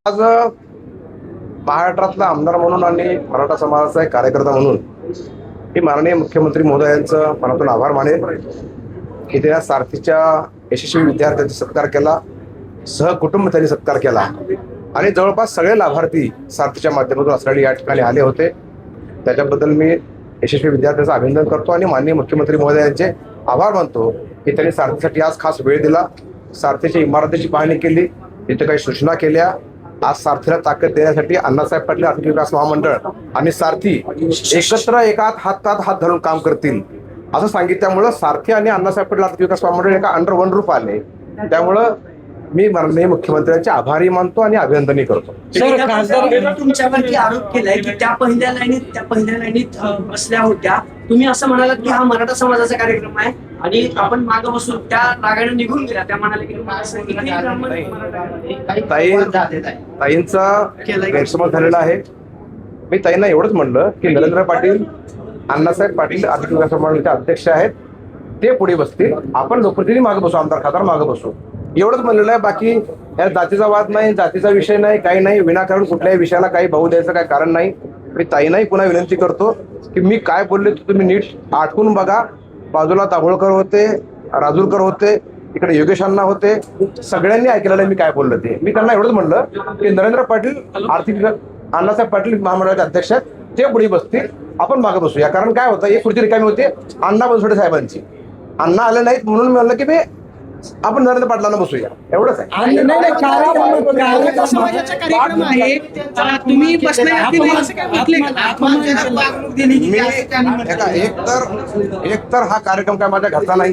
आज महाराष्ट्रातला आमदार म्हणून आणि मराठा समाजाचा एक कार्यकर्ता म्हणून मी माननीय मुख्यमंत्री महोदयांचं मनातून आभार मानेन की त्या सारथीच्या यशस्वी विद्यार्थ्यांचा सत्कार केला, सहकुटुंब त्यांनी सत्कार केला आणि जवळपास सगळे लाभार्थी सारथीच्या माध्यमातून असणारे या ठिकाणी आले होते. त्याच्याबद्दल मी यशस्वी विद्यार्थ्यांचं अभिनंदन करतो आणि माननीय मुख्यमंत्री महोदयांचे आभार मानतो की त्यांनी सारथीसाठी आज खास वेळ दिला, सारथीच्या इमारतीची पाहणी केली, तिथे काही सूचना केल्या. आज सारथीला ताकद देण्यासाठी अण्णासाहेब पाटील आर्थिक विकास महामंडळ आणि सारथी एकत्र एकात हातात हात धरून काम करतील असं सांगितल्यामुळं सारथी आणि अण्णासाहेब पाटील आर्थिक विकास महामंडळ एका अंडर वन रूप आले. त्यामुळं मी माननीय मुख्यमंत्र्यांचे आभारी मानतो आणि अभिनंदनही करतो. तुमच्यावरती आरोप केलाय की त्या पहिल्या लाईनीत बसल्या होत्या. तुम्ही असं म्हणालात की हा मराठा समाजाचा कार्यक्रम आहे आणि आपण मागं बसून त्या रागाने निघून गेल्या. त्या म्हणाले की ताईंचा गैरसमज झालेला आहे. मी ताईंना एवढंच म्हणलं की नरेंद्र पाटील अण्णासाहेब पाटील आर्थिक विकास महामंडळाचे अध्यक्ष आहेत, ते पुढे बसतील, आपण लोकप्रतिनिधी मागे बसू, आमदार खासदार मागे बसू, एवढंच म्हणलेलं आहे. बाकी या जातीचा वाद नाही, जातीचा विषय नाही, काही नाही. विनाकारण कुठल्याही विषयाला काही भाऊ द्यायचं काही कारण नाही. मी ताईंनाही पुन्हा विनंती करतो की मी काय बोलले तुम्ही नीट आठवून बघा. बाजूला दाभोळकर होते, राजूरकर होते, इकडे योगेश अण्णा होते, सगळ्यांनी ऐकलेलं मी काय बोललो ते. मी त्यांना एवढंच म्हणलं की नरेंद्र पाटील आर्थिक अण्णासाहेब पाटील महामंडळाचे अध्यक्ष आहेत, ते पुढे बसतील, आपण मागे बसूया. कारण काय होतं, एक खुर्ची रिकामी होते अण्णा बनसोडे साहेबांची, अण्णा आले नाहीत म्हणून मी म्हणलं की मी आपण नरेंद्र पाटलांना बसूया, एवढंच आहे. एक तर हा कार्यक्रम काय माझ्या घरचा नाही.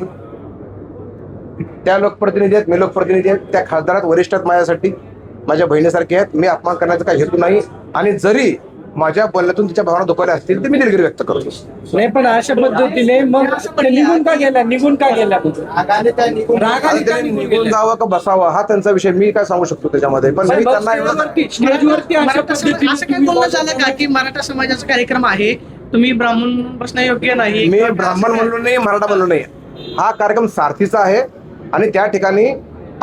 त्या लोकप्रतिनिधी आहेत, मी लोकप्रतिनिधी आहेत, त्या खासदारात वरिष्ठ आहेत, माझ्यासाठी माझ्या बहिणीसारखे आहेत. मी अपमान करण्याचा काही हेतू नाही आणि जरी माझ्या बोलण्यातून तिच्या भावना दुखावल्या असतील तर मी दिलगिरी व्यक्त करतो. नाही, पण अशा पद्धतीने मग निघून का गेला निघून जावं का बसावं हा त्यांचा विषय, मी काय सांगू शकतो त्याच्यामध्ये. पण मी त्यांना की मराठा समाजाचा कार्यक्रम आहे, तुम्ही ब्राह्मण बसणं योग्य नाही. मी ब्राह्मण म्हणलो नाही, मराठा म्हणलो नाही. हा कार्यक्रम सारथीचा आहे आणि त्या ठिकाणी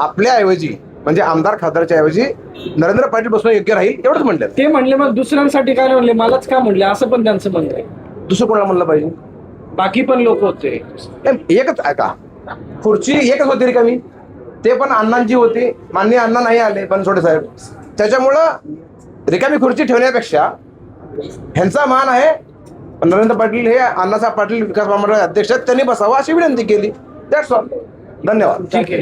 आपल्या ऐवजी म्हणजे आमदार खासदारच्या ऐवजी नरेंद्र पाटील बसणं योग्य राहील एवढंच म्हणलं. ते म्हणले, मग दुसऱ्यांसाठी काय म्हणले, मलाच का म्हणले असं पण त्यांचं म्हणणं आहे. दुसरं कोणाला म्हणलं पाहिजे? बाकी पण लोक होते. एकच ऐका, खुर्ची एकच होती रिकामी, ते पण अण्णांची होती. माननीय अण्णा नाही आले बनसोडे साहेब, त्याच्यामुळं रिकामी खुर्ची ठेवण्यापेक्षा ह्यांचा मान आहे, नरेंद्र पाटील हे अण्णासाहेब पाटील विकास महामंडळ अध्यक्ष आहेत, त्यांनी बसावं अशी विनंती केली. That's all. धन्यवाद. ठीक आहे.